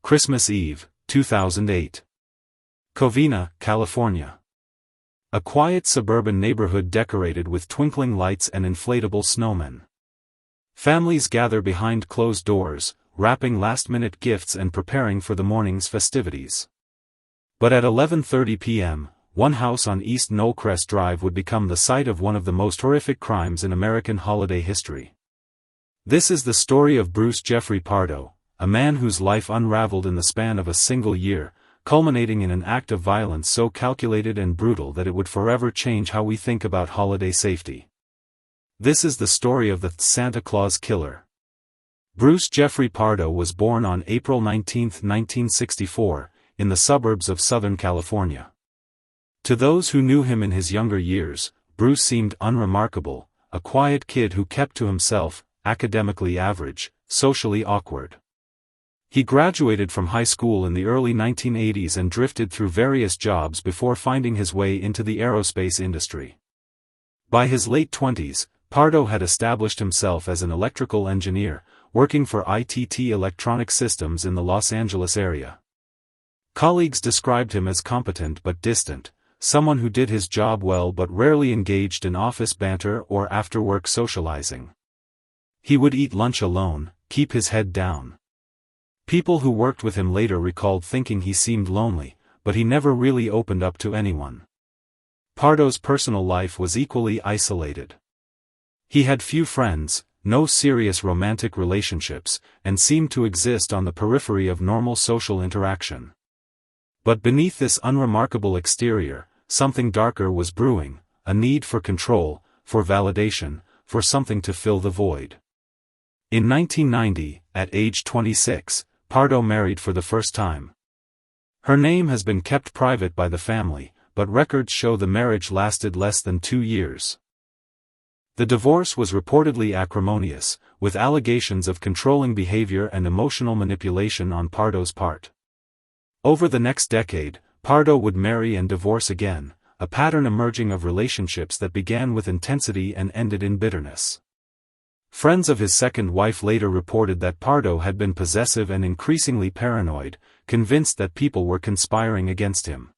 Christmas Eve, 2008. Covina, California. A quiet suburban neighborhood decorated with twinkling lights and inflatable snowmen. Families gather behind closed doors, wrapping last-minute gifts and preparing for the morning's festivities. But at 11:30 p.m., one house on East Knollcrest Drive would become the site of one of the most horrific crimes in American holiday history. This is the story of Bruce Jeffrey Pardo, a man whose life unraveled in the span of a single year, culminating in an act of violence so calculated and brutal that it would forever change how we think about holiday safety. This is the story of the Santa Claus Killer. Bruce Jeffrey Pardo was born on April 19, 1964, in the suburbs of Southern California. To those who knew him in his younger years, Bruce seemed unremarkable, a quiet kid who kept to himself, academically average, socially awkward. He graduated from high school in the early 1980s and drifted through various jobs before finding his way into the aerospace industry. By his late 20s, Pardo had established himself as an electrical engineer, working for ITT Electronic Systems in the Los Angeles area. Colleagues described him as competent but distant, someone who did his job well but rarely engaged in office banter or after-work socializing. He would eat lunch alone, keep his head down. People who worked with him later recalled thinking he seemed lonely, but he never really opened up to anyone. Pardo's personal life was equally isolated. He had few friends, no serious romantic relationships, and seemed to exist on the periphery of normal social interaction. But beneath this unremarkable exterior, something darker was brewing, a need for control, for validation, for something to fill the void. In 1990, at age 26, Pardo married for the first time. Her name has been kept private by the family, but records show the marriage lasted less than 2 years. The divorce was reportedly acrimonious, with allegations of controlling behavior and emotional manipulation on Pardo's part. Over the next decade, Pardo would marry and divorce again, a pattern emerging of relationships that began with intensity and ended in bitterness. Friends of his second wife later reported that Pardo had been possessive and increasingly paranoid, convinced that people were conspiring against him.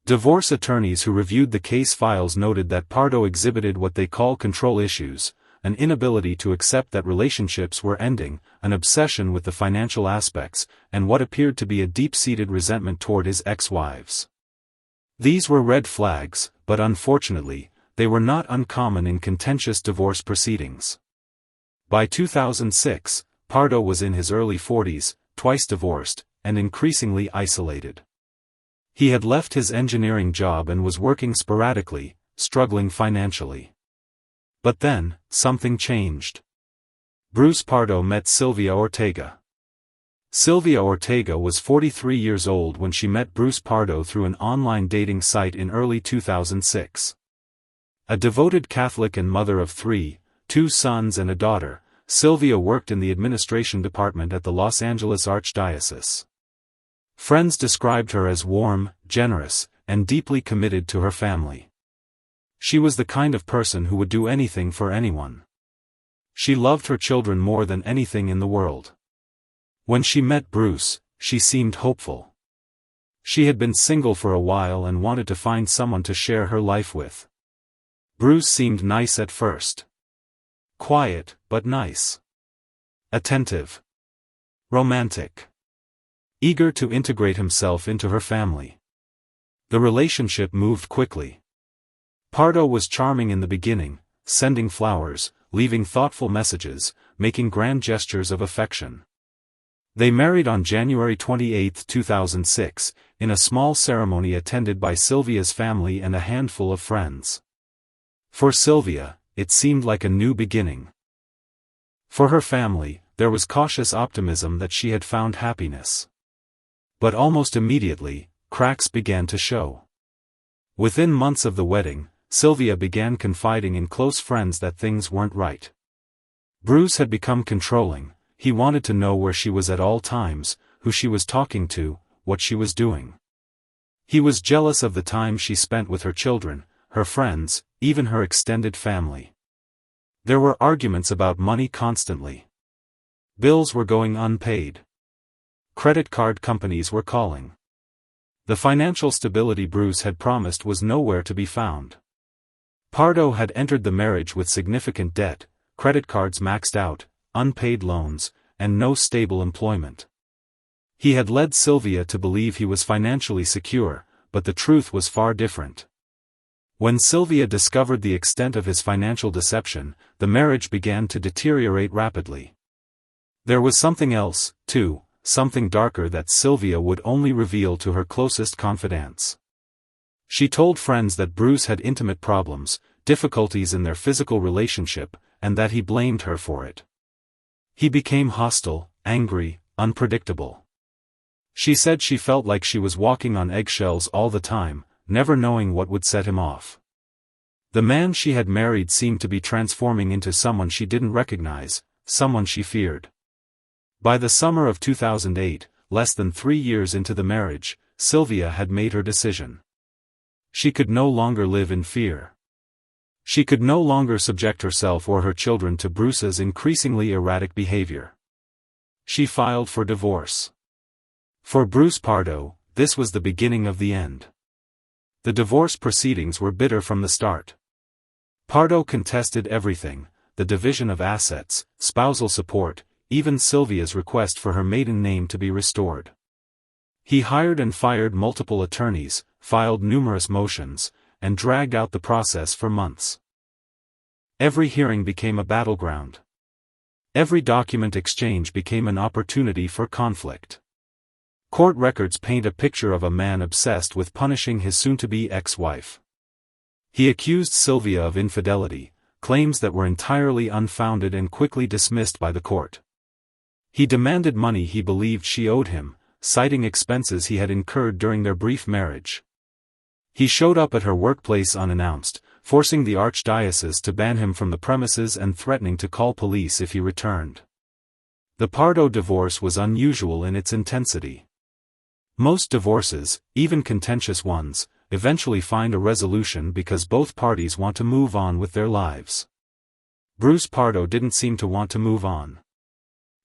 Divorce attorneys who reviewed the case files noted that Pardo exhibited what they call control issues, an inability to accept that relationships were ending, an obsession with the financial aspects, and what appeared to be a deep-seated resentment toward his ex-wives. These were red flags, but unfortunately, they were not uncommon in contentious divorce proceedings. By 2006, Pardo was in his early 40s, twice divorced, and increasingly isolated. He had left his engineering job and was working sporadically, struggling financially. But then, something changed. Bruce Pardo met Sylvia Ortega. Sylvia Ortega was 43 years old when she met Bruce Pardo through an online dating site in early 2006. A devoted Catholic and mother of 3, 2 sons and a daughter, Sylvia worked in the administration department at the Los Angeles Archdiocese. Friends described her as warm, generous, and deeply committed to her family. She was the kind of person who would do anything for anyone. She loved her children more than anything in the world. When she met Bruce, she seemed hopeful. She had been single for a while and wanted to find someone to share her life with. Bruce seemed nice at first. Quiet, but nice. Attentive. Romantic. Eager to integrate himself into her family. The relationship moved quickly. Pardo was charming in the beginning, sending flowers, leaving thoughtful messages, making grand gestures of affection. They married on January 28, 2006, in a small ceremony attended by Sylvia's family and a handful of friends. For Sylvia, it seemed like a new beginning. For her family, there was cautious optimism that she had found happiness. But almost immediately, cracks began to show. Within months of the wedding, Sylvia began confiding in close friends that things weren't right. Bruce had become controlling. He wanted to know where she was at all times, who she was talking to, what she was doing. He was jealous of the time she spent with her children, her friends, even her extended family. There were arguments about money constantly. Bills were going unpaid. credit card companies were calling. The financial stability Bruce had promised was nowhere to be found. Pardo had entered the marriage with significant debt, credit cards maxed out, unpaid loans, and no stable employment. He had led Sylvia to believe he was financially secure, but the truth was far different. When Sylvia discovered the extent of his financial deception, the marriage began to deteriorate rapidly. There was something else, too, something darker that Sylvia would only reveal to her closest confidants. She told friends that Bruce had intimate problems, difficulties in their physical relationship, and that he blamed her for it. He became hostile, angry, unpredictable. She said she felt like she was walking on eggshells all the time, never knowing what would set him off. The man she had married seemed to be transforming into someone she didn't recognize, someone she feared. By the summer of 2008, less than 3 years into the marriage, Sylvia had made her decision. She could no longer live in fear. She could no longer subject herself or her children to Bruce's increasingly erratic behavior. She filed for divorce. For Bruce Pardo, this was the beginning of the end. The divorce proceedings were bitter from the start. Pardo contested everything: the division of assets, spousal support, even Sylvia's request for her maiden name to be restored. He hired and fired multiple attorneys, filed numerous motions, and dragged out the process for months. Every hearing became a battleground. Every document exchange became an opportunity for conflict. Court records paint a picture of a man obsessed with punishing his soon-to-be ex-wife. He accused Sylvia of infidelity, claims that were entirely unfounded and quickly dismissed by the court. He demanded money he believed she owed him, citing expenses he had incurred during their brief marriage. He showed up at her workplace unannounced, forcing the archdiocese to ban him from the premises and threatening to call police if he returned. The Pardo divorce was unusual in its intensity. Most divorces, even contentious ones, eventually find a resolution because both parties want to move on with their lives. Bruce Pardo didn't seem to want to move on.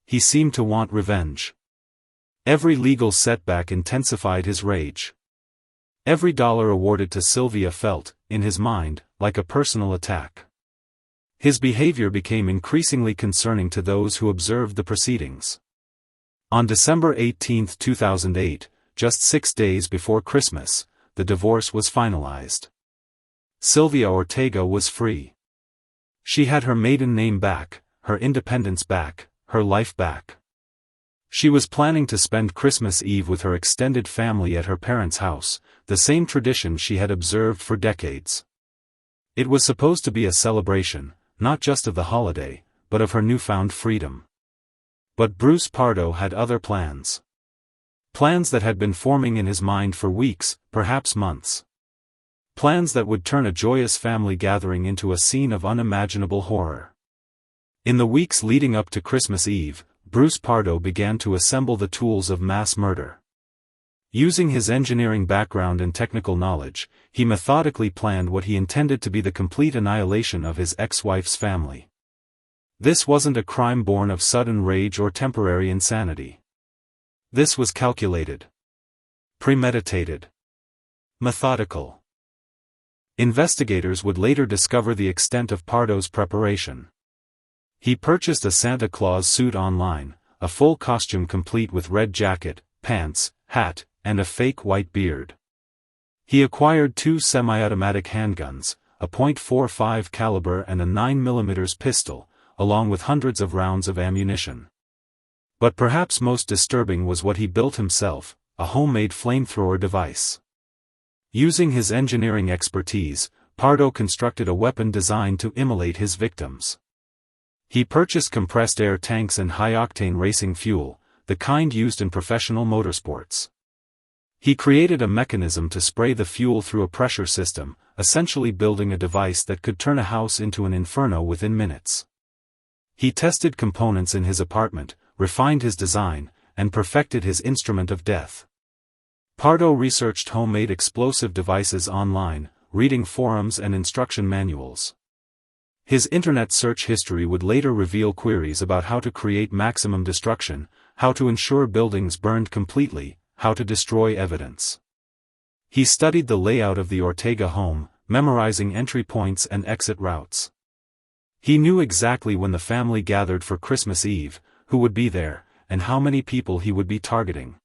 He seemed to want revenge. Every legal setback intensified his rage. Every dollar awarded to Sylvia felt, in his mind, like a personal attack. His behavior became increasingly concerning to those who observed the proceedings. On December 18, 2008, just 6 days before Christmas, the divorce was finalized. Sylvia Ortega was free. She had her maiden name back, her independence back, her life back. She was planning to spend Christmas Eve with her extended family at her parents' house, the same tradition she had observed for decades. It was supposed to be a celebration, not just of the holiday, but of her newfound freedom. But Bruce Pardo had other plans. Plans that had been forming in his mind for weeks, perhaps months. Plans that would turn a joyous family gathering into a scene of unimaginable horror. In the weeks leading up to Christmas Eve, Bruce Pardo began to assemble the tools of mass murder. Using his engineering background and technical knowledge, he methodically planned what he intended to be the complete annihilation of his ex-wife's family. This wasn't a crime born of sudden rage or temporary insanity. This was calculated, premeditated, methodical. Investigators would later discover the extent of Pardo's preparation. He purchased a Santa Claus suit online, a full costume complete with red jacket, pants, hat, and a fake white beard. He acquired 2 semi-automatic handguns, a .45 caliber and a 9mm pistol, along with hundreds of rounds of ammunition. But perhaps most disturbing was what he built himself, a homemade flamethrower device. Using his engineering expertise, Pardo constructed a weapon designed to immolate his victims. He purchased compressed air tanks and high-octane racing fuel, the kind used in professional motorsports. He created a mechanism to spray the fuel through a pressure system, essentially building a device that could turn a house into an inferno within minutes. He tested components in his apartment, refined his design, and perfected his instrument of death. Pardo researched homemade explosive devices online, reading forums and instruction manuals. His internet search history would later reveal queries about how to create maximum destruction, how to ensure buildings burned completely, how to destroy evidence. He studied the layout of the Ortega home, memorizing entry points and exit routes. He knew exactly when the family gathered for Christmas Eve, who would be there, and how many people he would be targeting.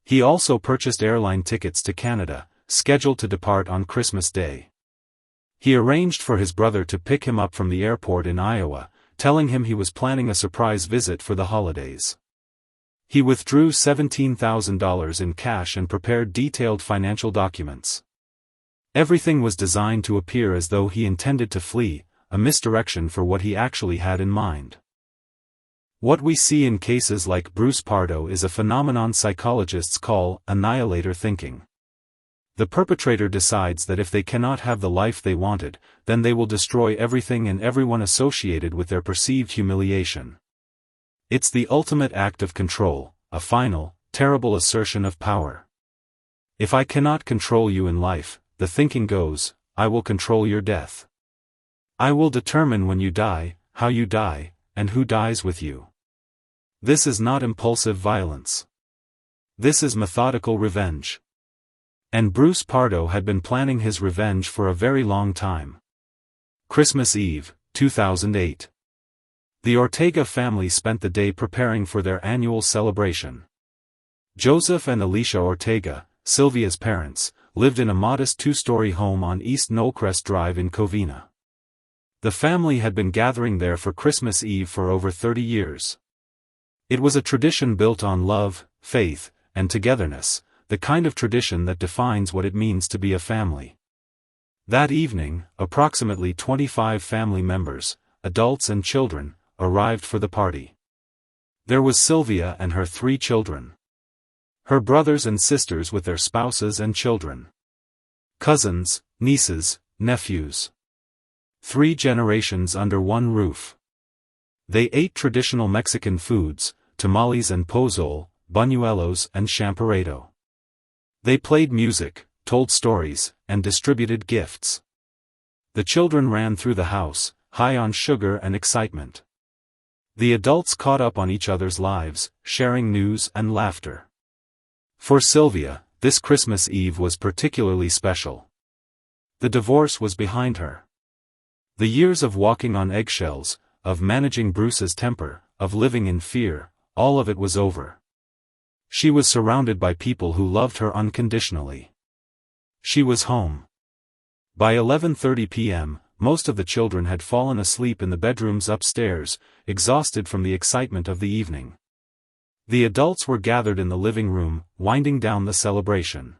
He also purchased airline tickets to Canada, scheduled to depart on Christmas Day. He arranged for his brother to pick him up from the airport in Iowa, telling him he was planning a surprise visit for the holidays. He withdrew $17,000 in cash and prepared detailed financial documents. Everything was designed to appear as though he intended to flee, a misdirection for what he actually had in mind. What we see in cases like Bruce Pardo is a phenomenon psychologists call annihilator thinking. The perpetrator decides that if they cannot have the life they wanted, then they will destroy everything and everyone associated with their perceived humiliation. It's the ultimate act of control, a final, terrible assertion of power. If I cannot control you in life, the thinking goes, I will control your death. I will determine when you die, how you die, and who dies with you. This is not impulsive violence. This is methodical revenge. And Bruce Pardo had been planning his revenge for a very long time. Christmas Eve, 2008. The Ortega family spent the day preparing for their annual celebration. Joseph and Alicia Ortega, Sylvia's parents, lived in a modest two-story home on East Knollcrest Drive in Covina. The family had been gathering there for Christmas Eve for over 30 years. It was a tradition built on love, faith, and togetherness, the kind of tradition that defines what it means to be a family. That evening, approximately 25 family members, adults and children, arrived for the party. There was Sylvia and her 3 children. Her brothers and sisters with their spouses and children. Cousins, nieces, nephews. 3 generations under one roof. They ate traditional Mexican foods, tamales and pozole, buñuelos and champurrado. They played music, told stories, and distributed gifts. The children ran through the house, high on sugar and excitement. The adults caught up on each other's lives, sharing news and laughter. For Sylvia, this Christmas Eve was particularly special. The divorce was behind her. The years of walking on eggshells, of managing Bruce's temper, of living in fear, all of it was over. She was surrounded by people who loved her unconditionally. She was home. By 11:30 p.m., most of the children had fallen asleep in the bedrooms upstairs, exhausted from the excitement of the evening. The adults were gathered in the living room, winding down the celebration.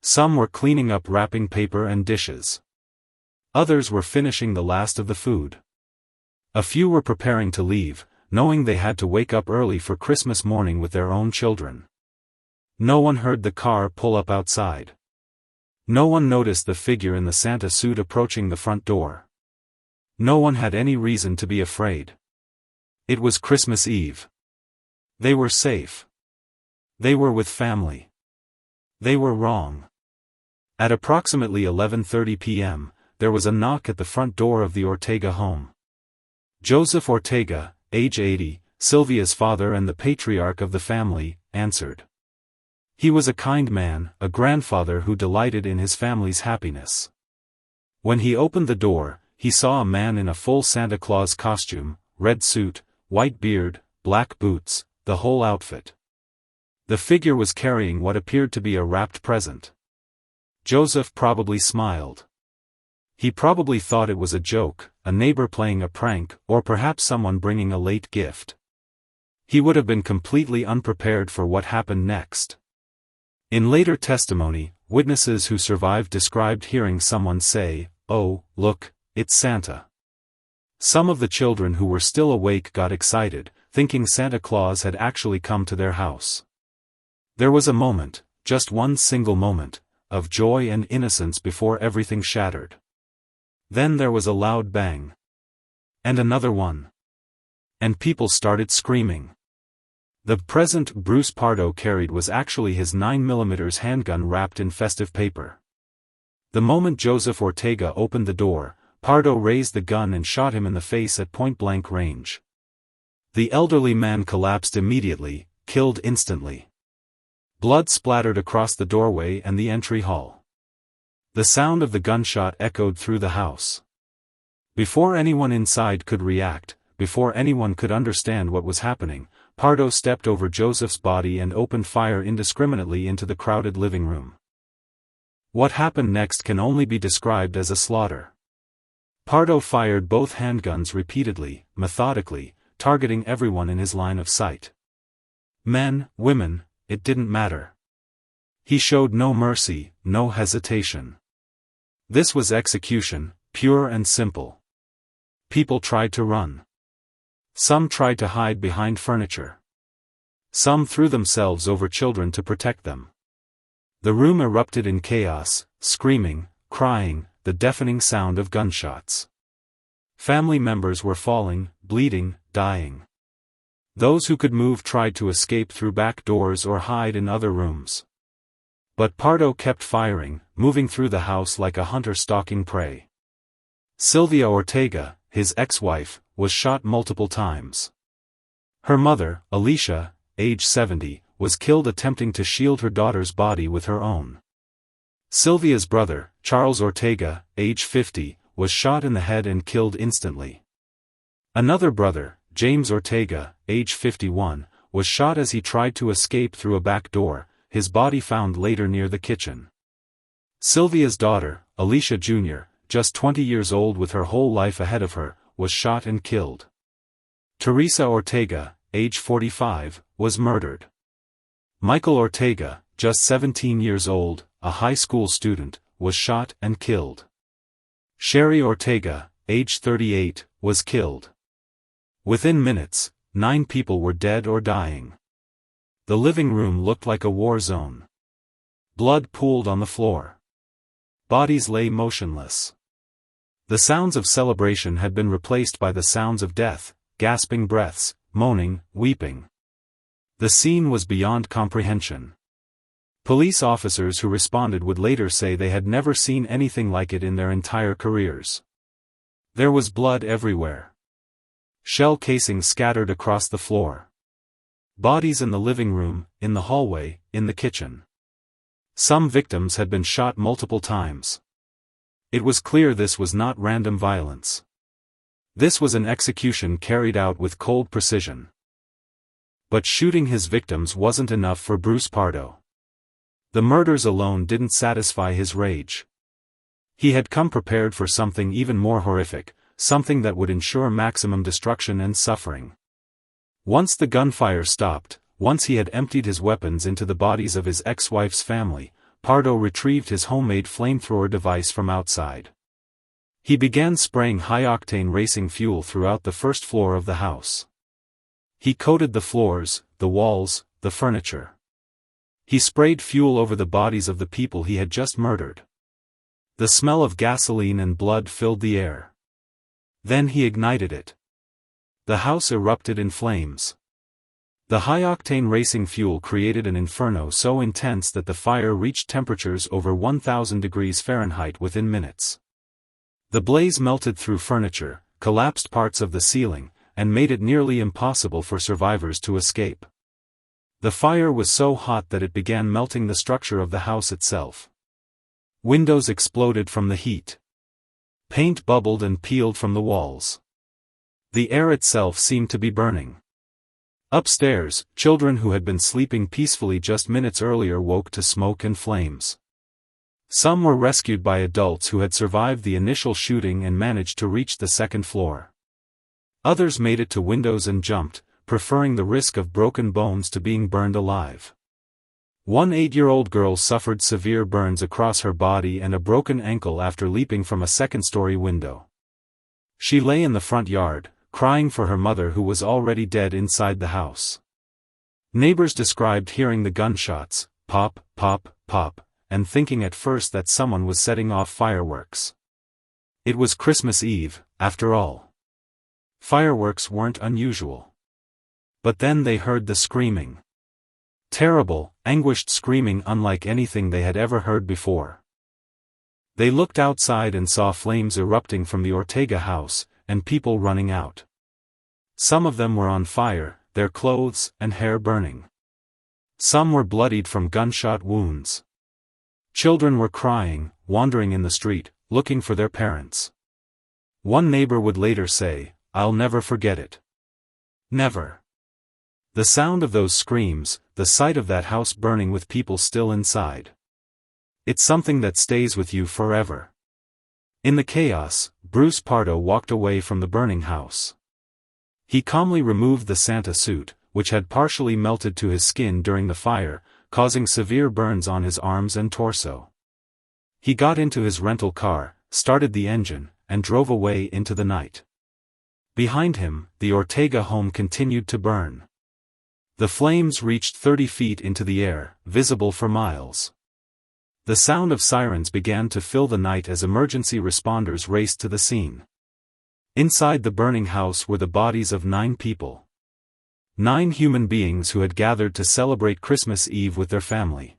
Some were cleaning up wrapping paper and dishes. Others were finishing the last of the food. A few were preparing to leave, knowing they had to wake up early for Christmas morning with their own children. No one heard the car pull up outside. No one noticed the figure in the Santa suit approaching the front door. No one had any reason to be afraid. It was Christmas Eve. They were safe. They were with family. They were wrong. At approximately 11:30 p.m., there was a knock at the front door of the Ortega home. Joseph Ortega, age 80, Sylvia's father and the patriarch of the family, answered. He was a kind man, a grandfather who delighted in his family's happiness. When he opened the door, he saw a man in a full Santa Claus costume, red suit, white beard, black boots, the whole outfit. The figure was carrying what appeared to be a wrapped present. Joseph probably smiled. He probably thought it was a joke, a neighbor playing a prank, or perhaps someone bringing a late gift. He would have been completely unprepared for what happened next. In later testimony, witnesses who survived described hearing someone say, "Oh, look, it's Santa." Some of the children who were still awake got excited, thinking Santa Claus had actually come to their house. There was a moment, just one single moment, of joy and innocence before everything shattered. Then there was a loud bang. And another one. And people started screaming. The present Bruce Pardo carried was actually his 9mm handgun wrapped in festive paper. The moment Joseph Ortega opened the door, Pardo raised the gun and shot him in the face at point-blank range. The elderly man collapsed immediately, killed instantly. Blood splattered across the doorway and the entry hall. The sound of the gunshot echoed through the house. Before anyone inside could react, before anyone could understand what was happening, Pardo stepped over Joseph's body and opened fire indiscriminately into the crowded living room. What happened next can only be described as a slaughter. Pardo fired both handguns repeatedly, methodically, targeting everyone in his line of sight. Men, women, it didn't matter. He showed no mercy, no hesitation. This was execution, pure and simple. People tried to run. Some tried to hide behind furniture. Some threw themselves over children to protect them. The room erupted in chaos, screaming, crying, the deafening sound of gunshots. Family members were falling, bleeding, dying. Those who could move tried to escape through back doors or hide in other rooms. But Pardo kept firing, moving through the house like a hunter stalking prey. Sylvia Ortega, his ex-wife, was shot multiple times. Her mother, Alicia, age 70, was killed attempting to shield her daughter's body with her own. Sylvia's brother, Charles Ortega, age 50, was shot in the head and killed instantly. Another brother, James Ortega, age 51, was shot as he tried to escape through a back door, his body found later near the kitchen. Sylvia's daughter, Alicia Jr., just 20 years old with her whole life ahead of her, was shot and killed. Teresa Ortega, age 45, was murdered. Michael Ortega, just 17 years old, a high school student, was shot and killed. Sherry Ortega, age 38, was killed. Within minutes, 9 people were dead or dying. The living room looked like a war zone. Blood pooled on the floor. Bodies lay motionless. The sounds of celebration had been replaced by the sounds of death, gasping breaths, moaning, weeping. The scene was beyond comprehension. Police officers who responded would later say they had never seen anything like it in their entire careers. There was blood everywhere. Shell casings scattered across the floor. Bodies in the living room, in the hallway, in the kitchen. Some victims had been shot multiple times. It was clear this was not random violence. This was an execution carried out with cold precision. But shooting his victims wasn't enough for Bruce Pardo. The murders alone didn't satisfy his rage. He had come prepared for something even more horrific, something that would ensure maximum destruction and suffering. Once the gunfire stopped, once he had emptied his weapons into the bodies of his ex-wife's family, Pardo retrieved his homemade flamethrower device from outside. He began spraying high-octane racing fuel throughout the first floor of the house. He coated the floors, the walls, the furniture. He sprayed fuel over the bodies of the people he had just murdered. The smell of gasoline and blood filled the air. Then he ignited it. The house erupted in flames. The high-octane racing fuel created an inferno so intense that the fire reached temperatures over 1,000 degrees Fahrenheit within minutes. The blaze melted through furniture, collapsed parts of the ceiling, and made it nearly impossible for survivors to escape. The fire was so hot that it began melting the structure of the house itself. Windows exploded from the heat. Paint bubbled and peeled from the walls. The air itself seemed to be burning. Upstairs, children who had been sleeping peacefully just minutes earlier woke to smoke and flames. Some were rescued by adults who had survived the initial shooting and managed to reach the second floor. Others made it to windows and jumped, preferring the risk of broken bones to being burned alive. One 8-year-old girl suffered severe burns across her body and a broken ankle after leaping from a second-story window. She lay in the front yard, crying for her mother who was already dead inside the house. Neighbors described hearing the gunshots, pop, pop, pop, and thinking at first that someone was setting off fireworks. It was Christmas Eve, after all. Fireworks weren't unusual. But then they heard the screaming. Terrible, anguished screaming unlike anything they had ever heard before. They looked outside and saw flames erupting from the Ortega house, and people running out. Some of them were on fire, their clothes and hair burning. Some were bloodied from gunshot wounds. Children were crying, wandering in the street, looking for their parents. One neighbor would later say, "I'll never forget it. Never." The sound of those screams, the sight of that house burning with people still inside. It's something that stays with you forever. In the chaos, Bruce Pardo walked away from the burning house. He calmly removed the Santa suit, which had partially melted to his skin during the fire, causing severe burns on his arms and torso. He got into his rental car, started the engine, and drove away into the night. Behind him, the Ortega home continued to burn. The flames reached 30 feet into the air, visible for miles. The sound of sirens began to fill the night as emergency responders raced to the scene. Inside the burning house were the bodies of 9 people. 9 human beings who had gathered to celebrate Christmas Eve with their family.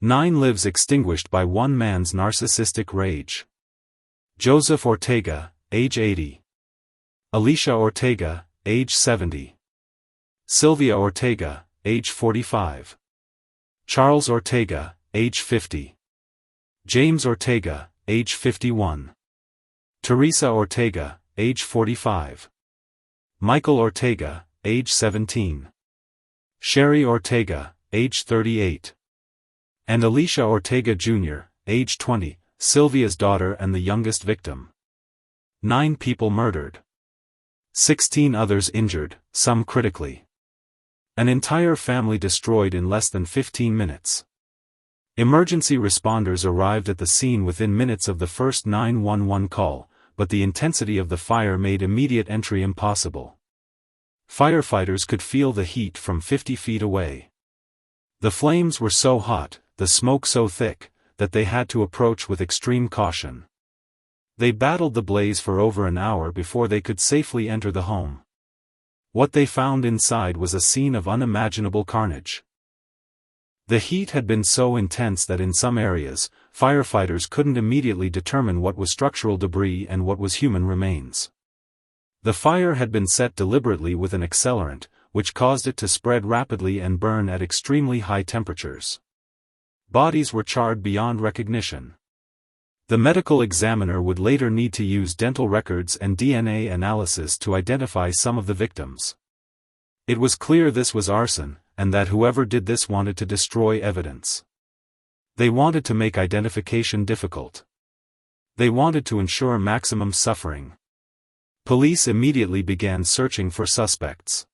9 lives extinguished by one man's narcissistic rage. Joseph Ortega, age 80. Alicia Ortega, age 70. Sylvia Ortega, age 45. Charles Ortega, age 50. James Ortega, age 51. Teresa Ortega, age 45. Michael Ortega, age 17. Sherry Ortega, age 38. And Alicia Ortega Jr., age 20, Sylvia's daughter and the youngest victim. 9 people murdered. 16 others injured, some critically. An entire family destroyed in less than 15 minutes. Emergency responders arrived at the scene within minutes of the first 911 call, but the intensity of the fire made immediate entry impossible. Firefighters could feel the heat from 50 feet away. The flames were so hot, the smoke so thick, that they had to approach with extreme caution. They battled the blaze for over an hour before they could safely enter the home. What they found inside was a scene of unimaginable carnage. The heat had been so intense that in some areas, firefighters couldn't immediately determine what was structural debris and what was human remains. The fire had been set deliberately with an accelerant, which caused it to spread rapidly and burn at extremely high temperatures. Bodies were charred beyond recognition. The medical examiner would later need to use dental records and DNA analysis to identify some of the victims. It was clear this was arson, and that whoever did this wanted to destroy evidence. They wanted to make identification difficult. They wanted to ensure maximum suffering. Police immediately began searching for suspects.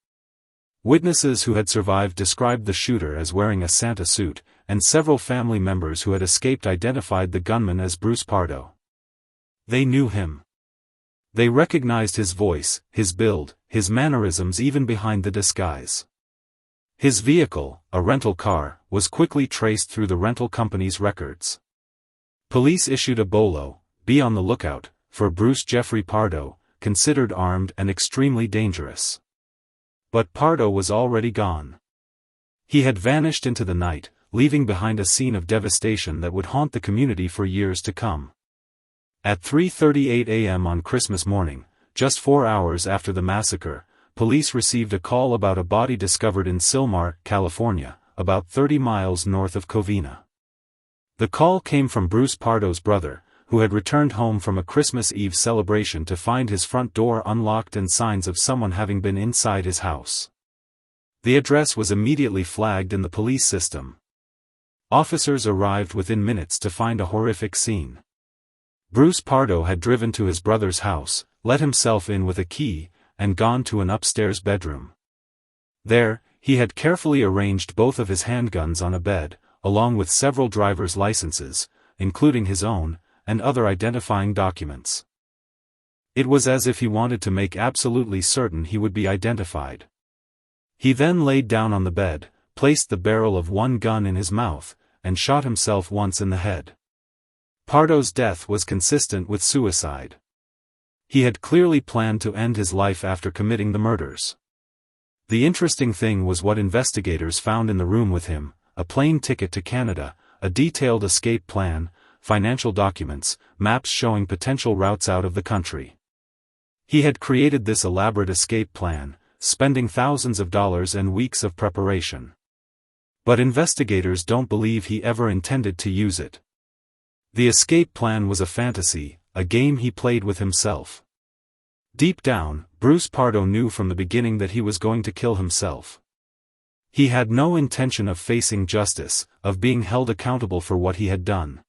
Witnesses who had survived described the shooter as wearing a Santa suit, and several family members who had escaped identified the gunman as Bruce Pardo. They knew him. They recognized his voice, his build, his mannerisms even behind the disguise. His vehicle, a rental car, was quickly traced through the rental company's records. Police issued a bolo, "Be on the lookout," for Bruce Jeffrey Pardo, considered armed and extremely dangerous. But Pardo was already gone. He had vanished into the night, leaving behind a scene of devastation that would haunt the community for years to come. At 3:38 a.m. on Christmas morning, just 4 hours after the massacre, police received a call about a body discovered in Sylmar, California, about 30 miles north of Covina. The call came from Bruce Pardo's brother, who had returned home from a Christmas Eve celebration to find his front door unlocked and signs of someone having been inside his house. The address was immediately flagged in the police system. Officers arrived within minutes to find a horrific scene. Bruce Pardo had driven to his brother's house, let himself in with a key, and gone to an upstairs bedroom. There, he had carefully arranged both of his handguns on a bed, along with several driver's licenses, including his own, and other identifying documents. It was as if he wanted to make absolutely certain he would be identified. He then laid down on the bed, placed the barrel of one gun in his mouth, and shot himself once in the head. Pardo's death was consistent with suicide. He had clearly planned to end his life after committing the murders. The interesting thing was what investigators found in the room with him: a plane ticket to Canada, a detailed escape plan, financial documents, maps showing potential routes out of the country. He had created this elaborate escape plan, spending thousands of dollars and weeks of preparation. But investigators don't believe he ever intended to use it. The escape plan was a fantasy, a game he played with himself. Deep down, Bruce Pardo knew from the beginning that he was going to kill himself. He had no intention of facing justice, of being held accountable for what he had done.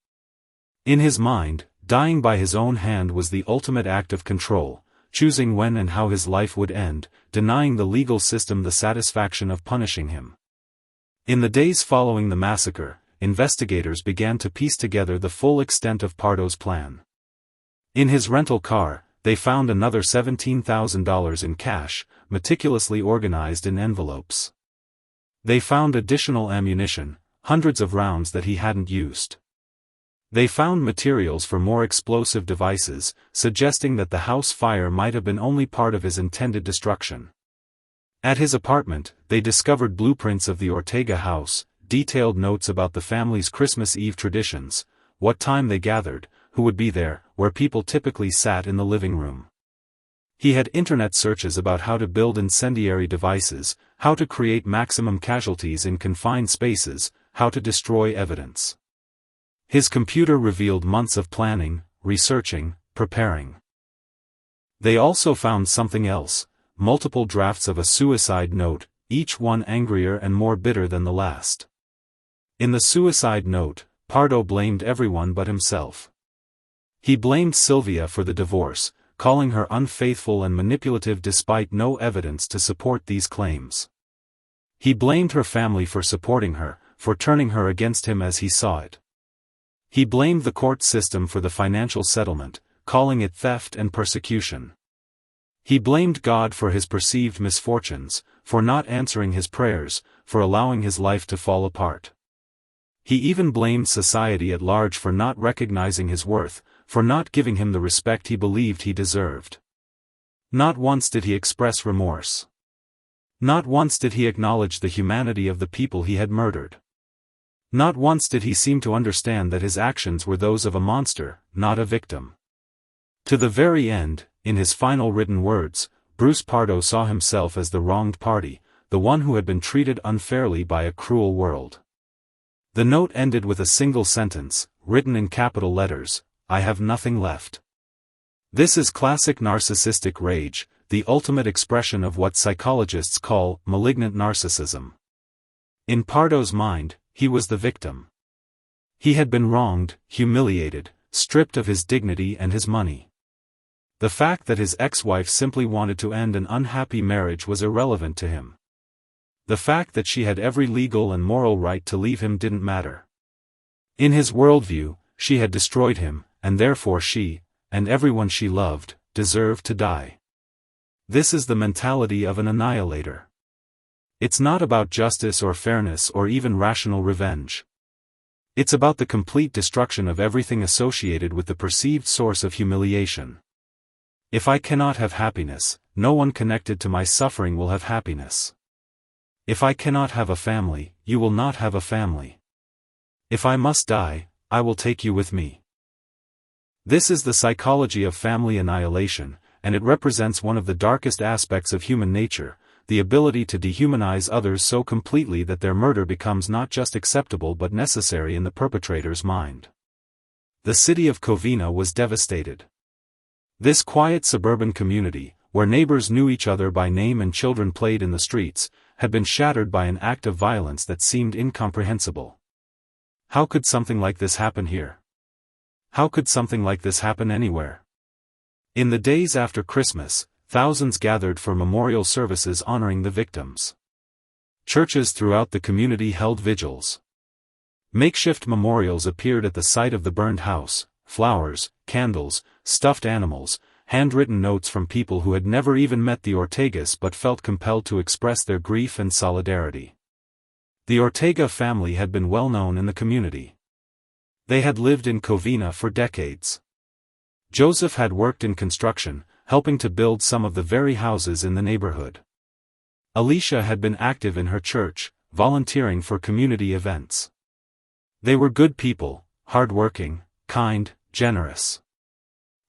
In his mind, dying by his own hand was the ultimate act of control, choosing when and how his life would end, denying the legal system the satisfaction of punishing him. In the days following the massacre, investigators began to piece together the full extent of Pardo's plan. In his rental car, they found another $17,000 in cash, meticulously organized in envelopes. They found additional ammunition, hundreds of rounds that he hadn't used. They found materials for more explosive devices, suggesting that the house fire might have been only part of his intended destruction. At his apartment, they discovered blueprints of the Ortega house, detailed notes about the family's Christmas Eve traditions, what time they gathered, who would be there, where people typically sat in the living room. He had internet searches about how to build incendiary devices, how to create maximum casualties in confined spaces, how to destroy evidence. His computer revealed months of planning, researching, preparing. They also found something else, multiple drafts of a suicide note, each one angrier and more bitter than the last. In the suicide note, Pardo blamed everyone but himself. He blamed Sylvia for the divorce, calling her unfaithful and manipulative despite no evidence to support these claims. He blamed her family for supporting her, for turning her against him as he saw it. He blamed the court system for the financial settlement, calling it theft and persecution. He blamed God for his perceived misfortunes, for not answering his prayers, for allowing his life to fall apart. He even blamed society at large for not recognizing his worth, for not giving him the respect he believed he deserved. Not once did he express remorse. Not once did he acknowledge the humanity of the people he had murdered. Not once did he seem to understand that his actions were those of a monster, not a victim. To the very end, in his final written words, Bruce Pardo saw himself as the wronged party, the one who had been treated unfairly by a cruel world. The note ended with a single sentence, written in capital letters, "I have nothing left." This is classic narcissistic rage, the ultimate expression of what psychologists call malignant narcissism. In Pardo's mind, he was the victim. He had been wronged, humiliated, stripped of his dignity and his money. The fact that his ex-wife simply wanted to end an unhappy marriage was irrelevant to him. The fact that she had every legal and moral right to leave him didn't matter. In his worldview, she had destroyed him, and therefore she, and everyone she loved, deserved to die. This is the mentality of an annihilator. It's not about justice or fairness or even rational revenge. It's about the complete destruction of everything associated with the perceived source of humiliation. If I cannot have happiness, no one connected to my suffering will have happiness. If I cannot have a family, you will not have a family. If I must die, I will take you with me. This is the psychology of family annihilation, and it represents one of the darkest aspects of human nature, the ability to dehumanize others so completely that their murder becomes not just acceptable but necessary in the perpetrator's mind. The city of Covina was devastated. This quiet suburban community, where neighbors knew each other by name and children played in the streets, had been shattered by an act of violence that seemed incomprehensible. How could something like this happen here? How could something like this happen anywhere? In the days after Christmas, thousands gathered for memorial services honoring the victims. Churches throughout the community held vigils. Makeshift memorials appeared at the site of the burned house, flowers, candles, stuffed animals, handwritten notes from people who had never even met the Ortegas but felt compelled to express their grief and solidarity. The Ortega family had been well known in the community. They had lived in Covina for decades. Joseph had worked in construction, helping to build some of the very houses in the neighborhood. Alicia had been active in her church, volunteering for community events. They were good people, hardworking, kind, generous.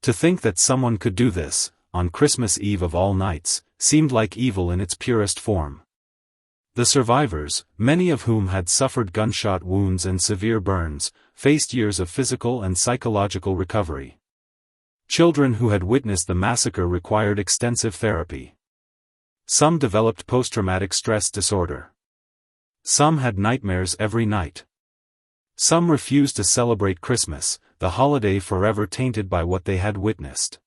To think that someone could do this, on Christmas Eve of all nights, seemed like evil in its purest form. The survivors, many of whom had suffered gunshot wounds and severe burns, faced years of physical and psychological recovery. Children who had witnessed the massacre required extensive therapy. Some developed post-traumatic stress disorder. Some had nightmares every night. Some refused to celebrate Christmas, the holiday forever tainted by what they had witnessed.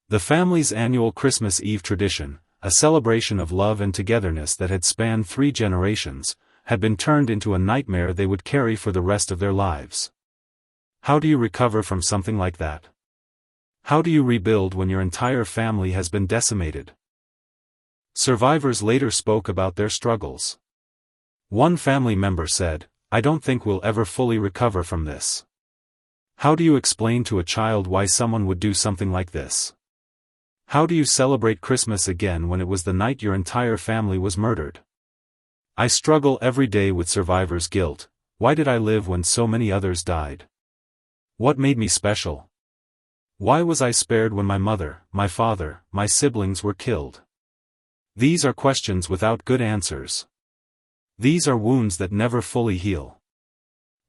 The family's annual Christmas Eve tradition, a celebration of love and togetherness that had spanned 3 generations, had been turned into a nightmare they would carry for the rest of their lives. How do you recover from something like that? How do you rebuild when your entire family has been decimated? Survivors later spoke about their struggles. One family member said, "I don't think we'll ever fully recover from this." How do you explain to a child why someone would do something like this? How do you celebrate Christmas again when it was the night your entire family was murdered? I struggle every day with survivor's guilt. Why did I live when so many others died? What made me special? Why was I spared when my mother, my father, my siblings were killed? These are questions without good answers. These are wounds that never fully heal.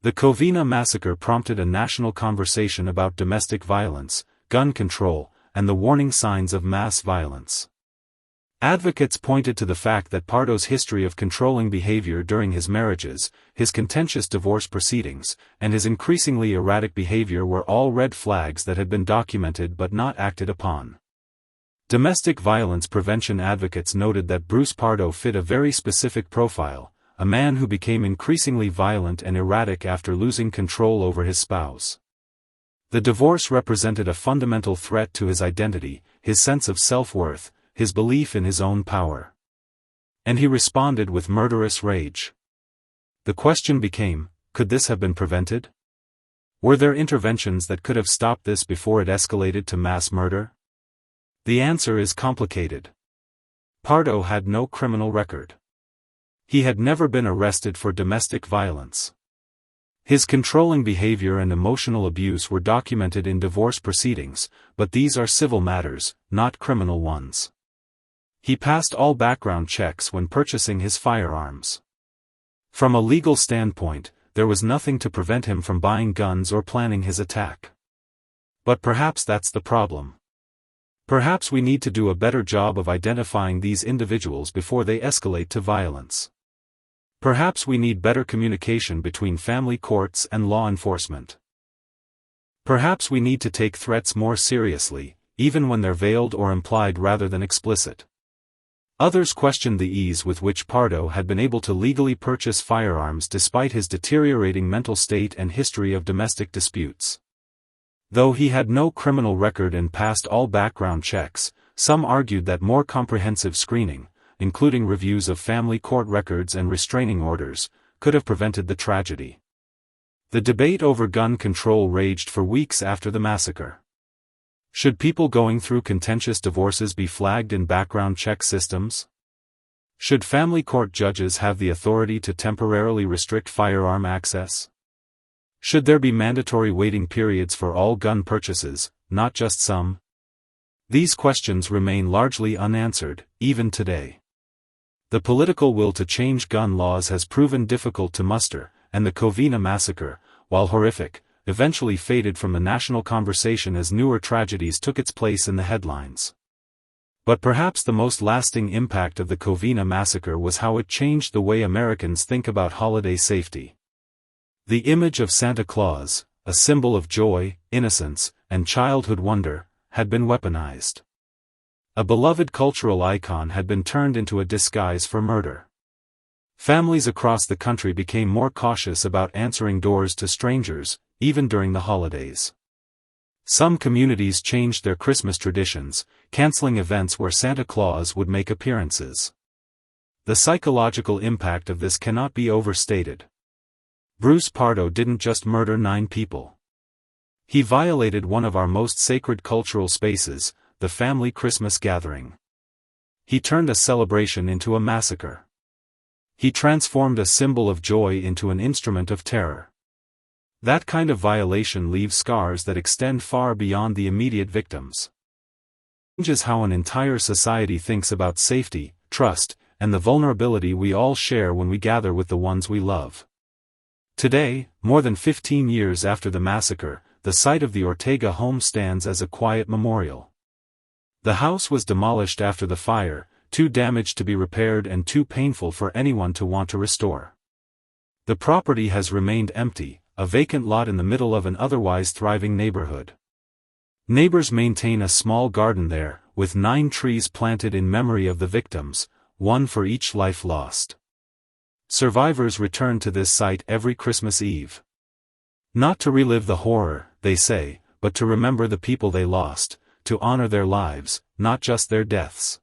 The Covina massacre prompted a national conversation about domestic violence, gun control, and the warning signs of mass violence. Advocates pointed to the fact that Pardo's history of controlling behavior during his marriages, his contentious divorce proceedings, and his increasingly erratic behavior were all red flags that had been documented but not acted upon. Domestic violence prevention advocates noted that Bruce Pardo fit a very specific profile, a man who became increasingly violent and erratic after losing control over his spouse. The divorce represented a fundamental threat to his identity, his sense of self-worth, his belief in his own power. And he responded with murderous rage. The question became, could this have been prevented? Were there interventions that could have stopped this before it escalated to mass murder? The answer is complicated. Pardo had no criminal record. He had never been arrested for domestic violence. His controlling behavior and emotional abuse were documented in divorce proceedings, but these are civil matters, not criminal ones. He passed all background checks when purchasing his firearms. From a legal standpoint, there was nothing to prevent him from buying guns or planning his attack. But perhaps that's the problem. Perhaps we need to do a better job of identifying these individuals before they escalate to violence. Perhaps we need better communication between family courts and law enforcement. Perhaps we need to take threats more seriously, even when they're veiled or implied rather than explicit. Others questioned the ease with which Pardo had been able to legally purchase firearms despite his deteriorating mental state and history of domestic disputes. Though he had no criminal record and passed all background checks, some argued that more comprehensive screening, including reviews of family court records and restraining orders, could have prevented the tragedy. The debate over gun control raged for weeks after the massacre. Should people going through contentious divorces be flagged in background check systems? Should family court judges have the authority to temporarily restrict firearm access? Should there be mandatory waiting periods for all gun purchases, not just some? These questions remain largely unanswered, even today. The political will to change gun laws has proven difficult to muster, and the Covina massacre, while horrific, eventually faded from the national conversation as newer tragedies took its place in the headlines. But perhaps the most lasting impact of the Covina massacre was how it changed the way Americans think about holiday safety. The image of Santa Claus, a symbol of joy, innocence, and childhood wonder, had been weaponized. A beloved cultural icon had been turned into a disguise for murder. Families across the country became more cautious about answering doors to strangers, even during the holidays. Some communities changed their Christmas traditions, canceling events where Santa Claus would make appearances. The psychological impact of this cannot be overstated. Bruce Pardo didn't just murder 9 people. He violated one of our most sacred cultural spaces, the family Christmas gathering. He turned a celebration into a massacre. He transformed a symbol of joy into an instrument of terror. That kind of violation leaves scars that extend far beyond the immediate victims. changes how an entire society thinks about safety, trust, and the vulnerability we all share when we gather with the ones we love. Today, more than 15 years after the massacre, the site of the Ortega home stands as a quiet memorial. The house was demolished after the fire, too damaged to be repaired and too painful for anyone to want to restore. The property has remained empty, a vacant lot in the middle of an otherwise thriving neighborhood. Neighbors maintain a small garden there, with 9 trees planted in memory of the victims, one for each life lost. Survivors return to this site every Christmas Eve. Not to relive the horror, they say, but to remember the people they lost, to honor their lives, not just their deaths.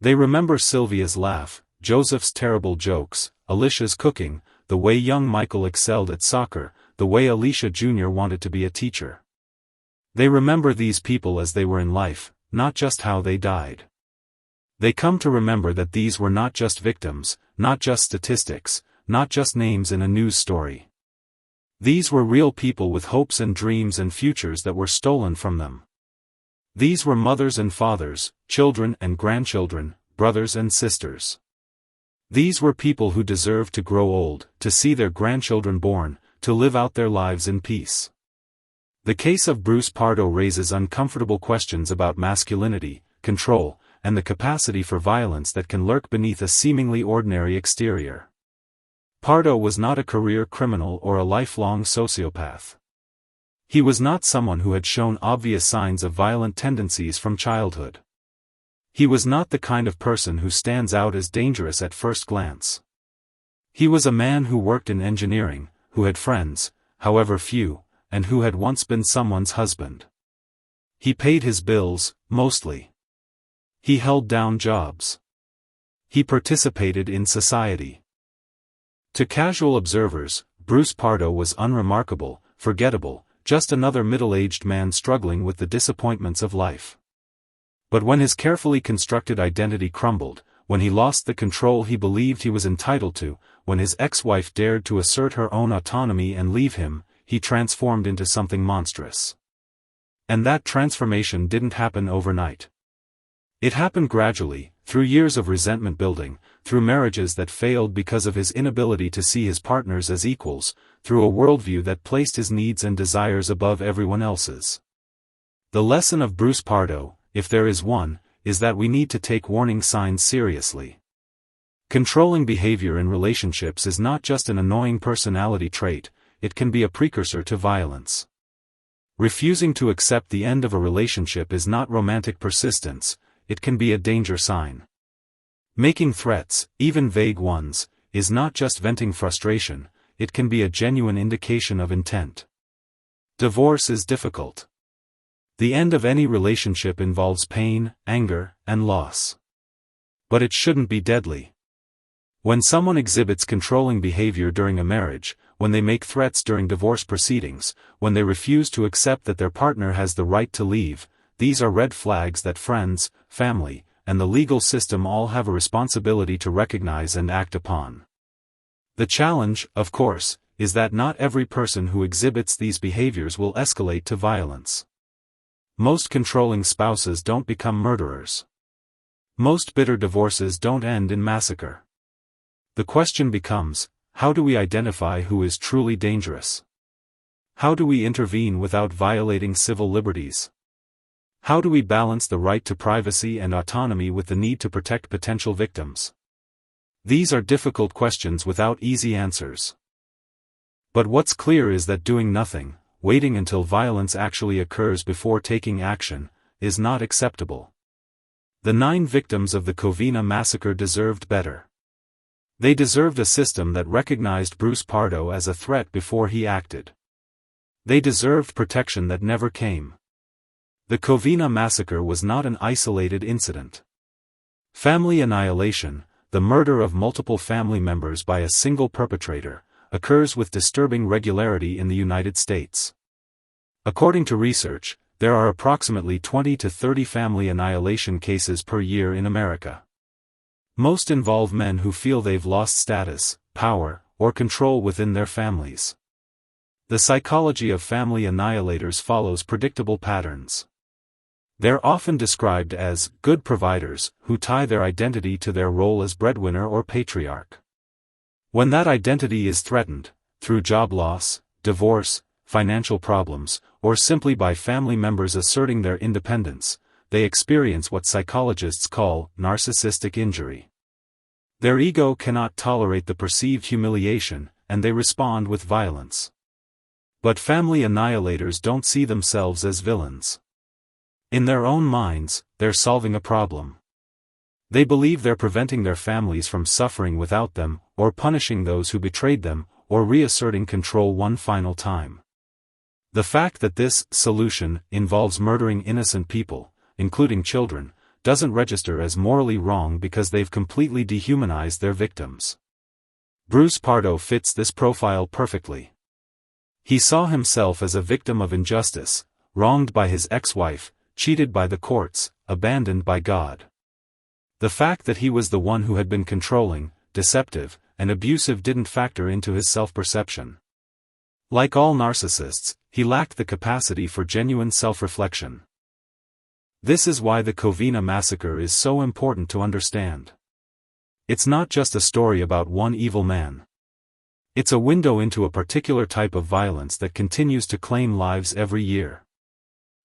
They remember Sylvia's laugh, Joseph's terrible jokes, Alicia's cooking, the way young Michael excelled at soccer, the way Alicia Jr. wanted to be a teacher. They remember these people as they were in life, not just how they died. They come to remember that these were not just victims, not just statistics, not just names in a news story. These were real people with hopes and dreams and futures that were stolen from them. These were mothers and fathers, children and grandchildren, brothers and sisters. These were people who deserved to grow old, to see their grandchildren born, to live out their lives in peace. The case of Bruce Pardo raises uncomfortable questions about masculinity, control, and the capacity for violence that can lurk beneath a seemingly ordinary exterior. Pardo was not a career criminal or a lifelong sociopath. He was not someone who had shown obvious signs of violent tendencies from childhood. He was not the kind of person who stands out as dangerous at first glance. He was a man who worked in engineering, who had friends, however few, and who had once been someone's husband. He paid his bills, mostly. He held down jobs. He participated in society. To casual observers, Bruce Pardo was unremarkable, forgettable, just another middle-aged man struggling with the disappointments of life. But when his carefully constructed identity crumbled, when he lost the control he believed he was entitled to, when his ex-wife dared to assert her own autonomy and leave him, he transformed into something monstrous. And that transformation didn't happen overnight. It happened gradually, through years of resentment building, through marriages that failed because of his inability to see his partners as equals, through a worldview that placed his needs and desires above everyone else's. The lesson of Bruce Pardo, if there is one, is that we need to take warning signs seriously. Controlling behavior in relationships is not just an annoying personality trait, it can be a precursor to violence. Refusing to accept the end of a relationship is not romantic persistence, it can be a danger sign. Making threats, even vague ones, is not just venting frustration, it can be a genuine indication of intent. Divorce is difficult. The end of any relationship involves pain, anger, and loss. But it shouldn't be deadly. When someone exhibits controlling behavior during a marriage, when they make threats during divorce proceedings, when they refuse to accept that their partner has the right to leave, these are red flags that friends, family, and the legal system all have a responsibility to recognize and act upon. The challenge, of course, is that not every person who exhibits these behaviors will escalate to violence. Most controlling spouses don't become murderers. Most bitter divorces don't end in massacre. The question becomes, how do we identify who is truly dangerous? How do we intervene without violating civil liberties? How do we balance the right to privacy and autonomy with the need to protect potential victims? These are difficult questions without easy answers. But what's clear is that doing nothing, waiting until violence actually occurs before taking action, is not acceptable. The 9 victims of the Covina massacre deserved better. They deserved a system that recognized Bruce Pardo as a threat before he acted. They deserved protection that never came. The Covina massacre was not an isolated incident. Family annihilation, the murder of multiple family members by a single perpetrator, occurs with disturbing regularity in the United States. According to research, there are approximately 20 to 30 family annihilation cases per year in America. Most involve men who feel they've lost status, power, or control within their families. The psychology of family annihilators follows predictable patterns. They're often described as good providers who tie their identity to their role as breadwinner or patriarch. When that identity is threatened, through job loss, divorce, financial problems, or simply by family members asserting their independence, they experience what psychologists call narcissistic injury. Their ego cannot tolerate the perceived humiliation, and they respond with violence. But family annihilators don't see themselves as villains. In their own minds, they're solving a problem. They believe they're preventing their families from suffering without them, or punishing those who betrayed them, or reasserting control one final time. The fact that this solution involves murdering innocent people, including children, doesn't register as morally wrong because they've completely dehumanized their victims. Bruce Pardo fits this profile perfectly. He saw himself as a victim of injustice, wronged by his ex-wife, cheated by the courts, abandoned by God. The fact that he was the one who had been controlling, deceptive, and abusive didn't factor into his self-perception. Like all narcissists, he lacked the capacity for genuine self-reflection. This is why the Covina massacre is so important to understand. It's not just a story about one evil man. It's a window into a particular type of violence that continues to claim lives every year.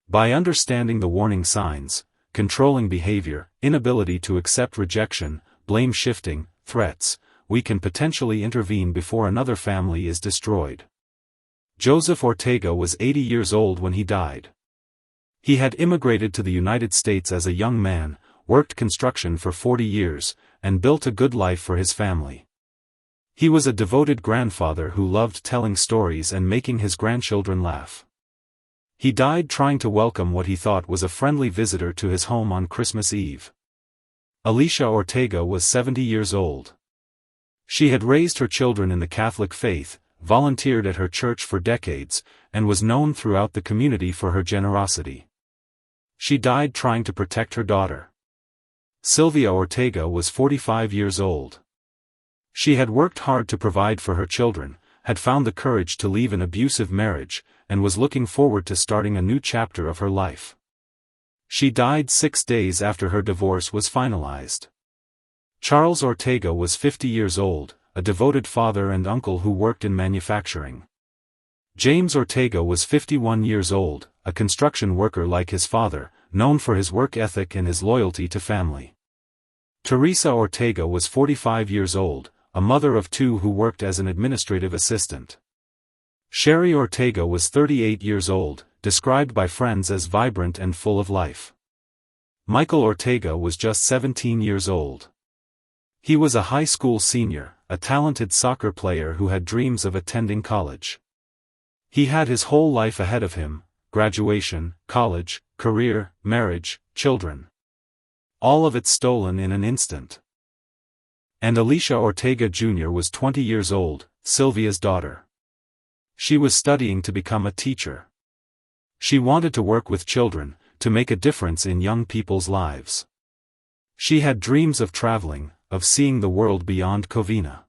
By understanding the warning signs, controlling behavior, inability to accept rejection, blame shifting, threats, we can potentially intervene before another family is destroyed. Joseph Ortega was 80 years old when he died. He had immigrated to the United States as a young man, worked construction for 40 years, and built a good life for his family. He was a devoted grandfather who loved telling stories and making his grandchildren laugh. He died trying to welcome what he thought was a friendly visitor to his home on Christmas Eve. Alicia Ortega was 70 years old. She had raised her children in the Catholic faith, volunteered at her church for decades, and was known throughout the community for her generosity. She died trying to protect her daughter. Sylvia Ortega was 45 years old. She had worked hard to provide for her children, had found the courage to leave an abusive marriage, and was looking forward to starting a new chapter of her life. She died 6 days after her divorce was finalized. Charles Ortega was 50 years old, a devoted father and uncle who worked in manufacturing. James Ortega was 51 years old, a construction worker like his father, known for his work ethic and his loyalty to family. Teresa Ortega was 45 years old, a mother of 2 who worked as an administrative assistant. Sherry Ortega was 38 years old, described by friends as vibrant and full of life. Michael Ortega was just 17 years old. He was a high school senior, a talented soccer player who had dreams of attending college. He had his whole life ahead of him: graduation, college, career, marriage, children. All of it stolen in an instant. And Alicia Ortega Jr. was 20 years old, Sylvia's daughter. She was studying to become a teacher. She wanted to work with children, to make a difference in young people's lives. She had dreams of traveling, of seeing the world beyond Covina.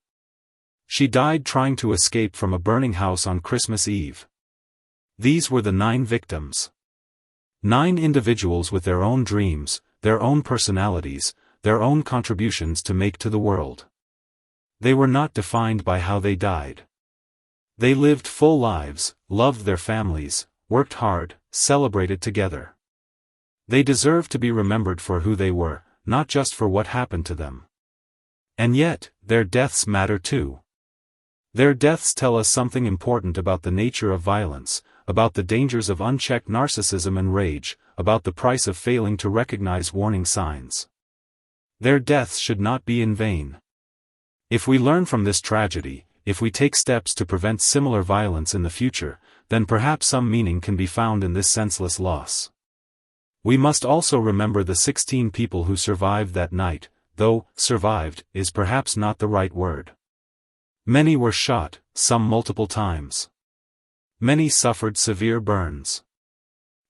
She died trying to escape from a burning house on Christmas Eve. These were the 9 victims. 9 individuals with their own dreams, their own personalities, their own contributions to make to the world. They were not defined by how they died. They lived full lives, loved their families, worked hard, celebrated together. They deserve to be remembered for who they were, not just for what happened to them. And yet, their deaths matter too. Their deaths tell us something important about the nature of violence, about the dangers of unchecked narcissism and rage, about the price of failing to recognize warning signs. Their deaths should not be in vain. If we learn from this tragedy, if we take steps to prevent similar violence in the future, then perhaps some meaning can be found in this senseless loss. We must also remember the 16 people who survived that night, though survived is perhaps not the right word. Many were shot, some multiple times. Many suffered severe burns.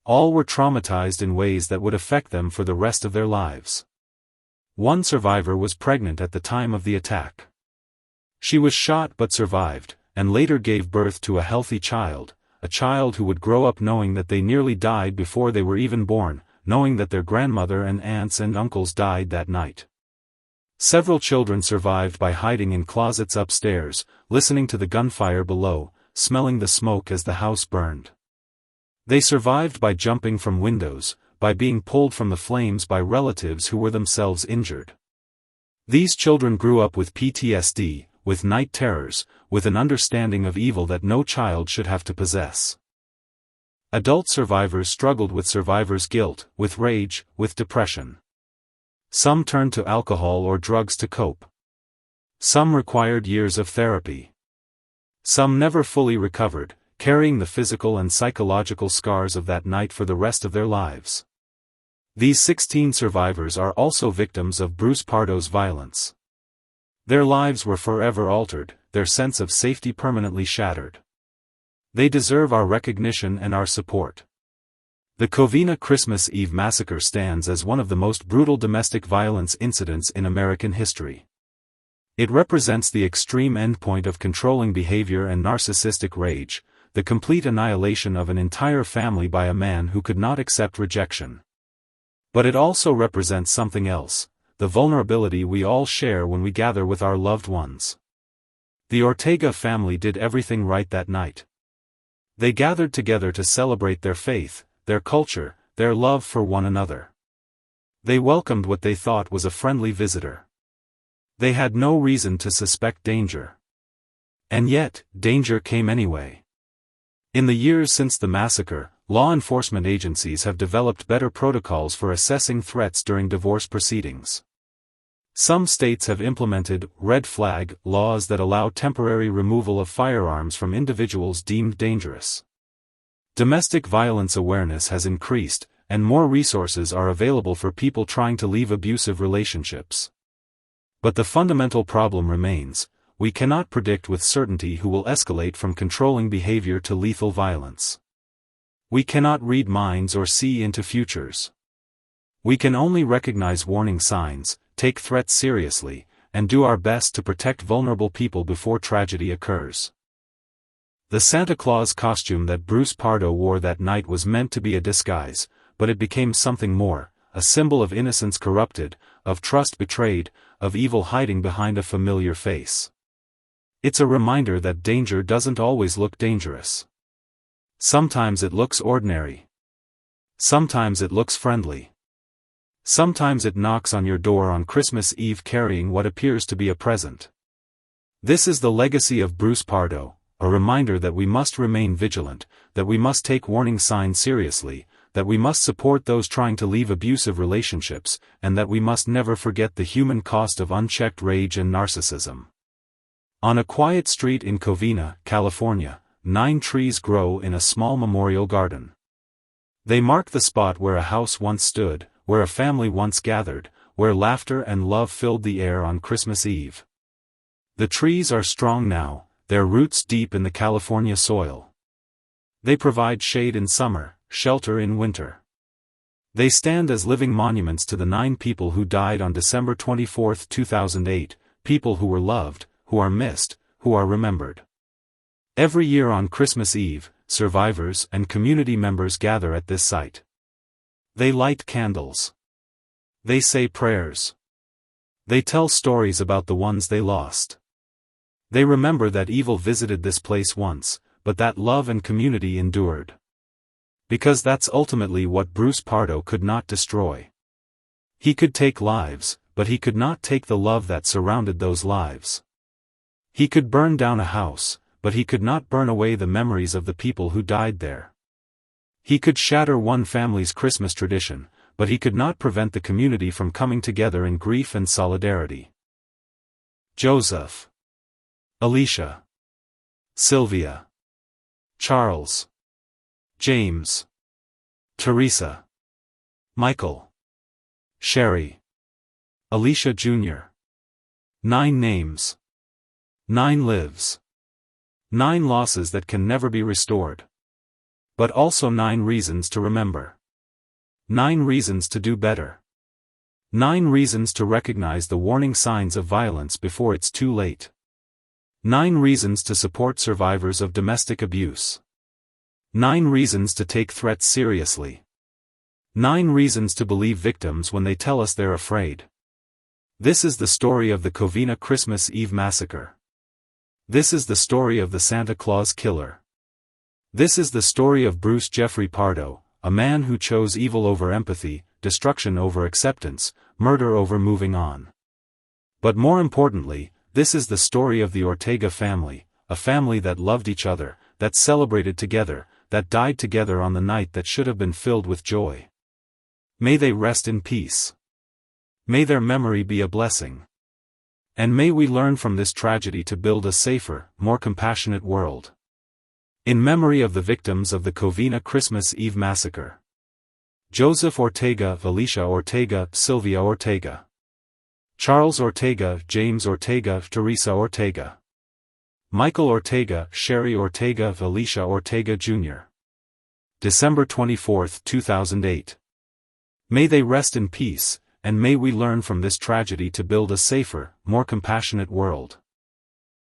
All were traumatized in ways that would affect them for the rest of their lives. One survivor was pregnant at the time of the attack. She was shot but survived, and later gave birth to a healthy child, a child who would grow up knowing that they nearly died before they were even born, knowing that their grandmother and aunts and uncles died that night. Several children survived by hiding in closets upstairs, listening to the gunfire below, smelling the smoke as the house burned. They survived by jumping from windows, by being pulled from the flames by relatives who were themselves injured. These children grew up with PTSD, with night terrors, with an understanding of evil that no child should have to possess. Adult survivors struggled with survivor's guilt, with rage, with depression. Some turned to alcohol or drugs to cope. Some required years of therapy. Some never fully recovered, carrying the physical and psychological scars of that night for the rest of their lives. These 16 survivors are also victims of Bruce Pardo's violence. Their lives were forever altered, their sense of safety permanently shattered. They deserve our recognition and our support. The Covina Christmas Eve Massacre stands as one of the most brutal domestic violence incidents in American history. It represents the extreme endpoint of controlling behavior and narcissistic rage, the complete annihilation of an entire family by a man who could not accept rejection. But it also represents something else, the vulnerability we all share when we gather with our loved ones. The Ortega family did everything right that night. They gathered together to celebrate their faith, their culture, their love for one another. They welcomed what they thought was a friendly visitor. They had no reason to suspect danger. And yet, danger came anyway. In the years since the massacre, law enforcement agencies have developed better protocols for assessing threats during divorce proceedings. Some states have implemented red flag laws that allow temporary removal of firearms from individuals deemed dangerous. Domestic violence awareness has increased, and more resources are available for people trying to leave abusive relationships. But the fundamental problem remains: we cannot predict with certainty who will escalate from controlling behavior to lethal violence. We cannot read minds or see into futures. We can only recognize warning signs, take threats seriously, and do our best to protect vulnerable people before tragedy occurs. The Santa Claus costume that Bruce Pardo wore that night was meant to be a disguise, but it became something more, a symbol of innocence corrupted, of trust betrayed, of evil hiding behind a familiar face. It's a reminder that danger doesn't always look dangerous. Sometimes it looks ordinary. Sometimes it looks friendly. Sometimes it knocks on your door on Christmas Eve carrying what appears to be a present. This is the legacy of Bruce Pardo, a reminder that we must remain vigilant, that we must take warning signs seriously, that we must support those trying to leave abusive relationships, and that we must never forget the human cost of unchecked rage and narcissism. On a quiet street in Covina, California, 9 trees grow in a small memorial garden. They mark the spot where a house once stood, where a family once gathered, where laughter and love filled the air on Christmas Eve. The trees are strong now, their roots deep in the California soil. They provide shade in summer, shelter in winter. They stand as living monuments to the 9 people who died on December 24, 2008, people who were loved, who are missed, who are remembered. Every year on Christmas Eve, survivors and community members gather at this site. They light candles. They say prayers. They tell stories about the ones they lost. They remember that evil visited this place once, but that love and community endured. Because that's ultimately what Bruce Pardo could not destroy. He could take lives, but he could not take the love that surrounded those lives. He could burn down a house, but he could not burn away the memories of the people who died there. He could shatter one family's Christmas tradition, but he could not prevent the community from coming together in grief and solidarity. Joseph, Alicia, Sylvia, Charles, James, Teresa, Michael, Sherry, Alicia Jr. 9 names. 9 lives. 9 losses that can never be restored. But also 9 reasons to remember. 9 reasons to do better. 9 reasons to recognize the warning signs of violence before it's too late. 9 reasons to support survivors of domestic abuse. 9 reasons to take threats seriously. 9 reasons to believe victims when they tell us they're afraid. This is the story of the Covina Christmas Eve Massacre. This is the story of the Santa Claus Killer. This is the story of Bruce Jeffrey Pardo, a man who chose evil over empathy, destruction over acceptance, murder over moving on. But more importantly, this is the story of the Ortega family, a family that loved each other, that celebrated together, that died together on the night that should have been filled with joy. May they rest in peace. May their memory be a blessing. And may we learn from this tragedy to build a safer, more compassionate world. In memory of the victims of the Covina Christmas Eve Massacre. Joseph Ortega, Alicia Ortega, Sylvia Ortega. Charles Ortega, James Ortega, Teresa Ortega. Michael Ortega, Sherry Ortega, Alicia Ortega Jr. December 24, 2008. May they rest in peace, and may we learn from this tragedy to build a safer, more compassionate world.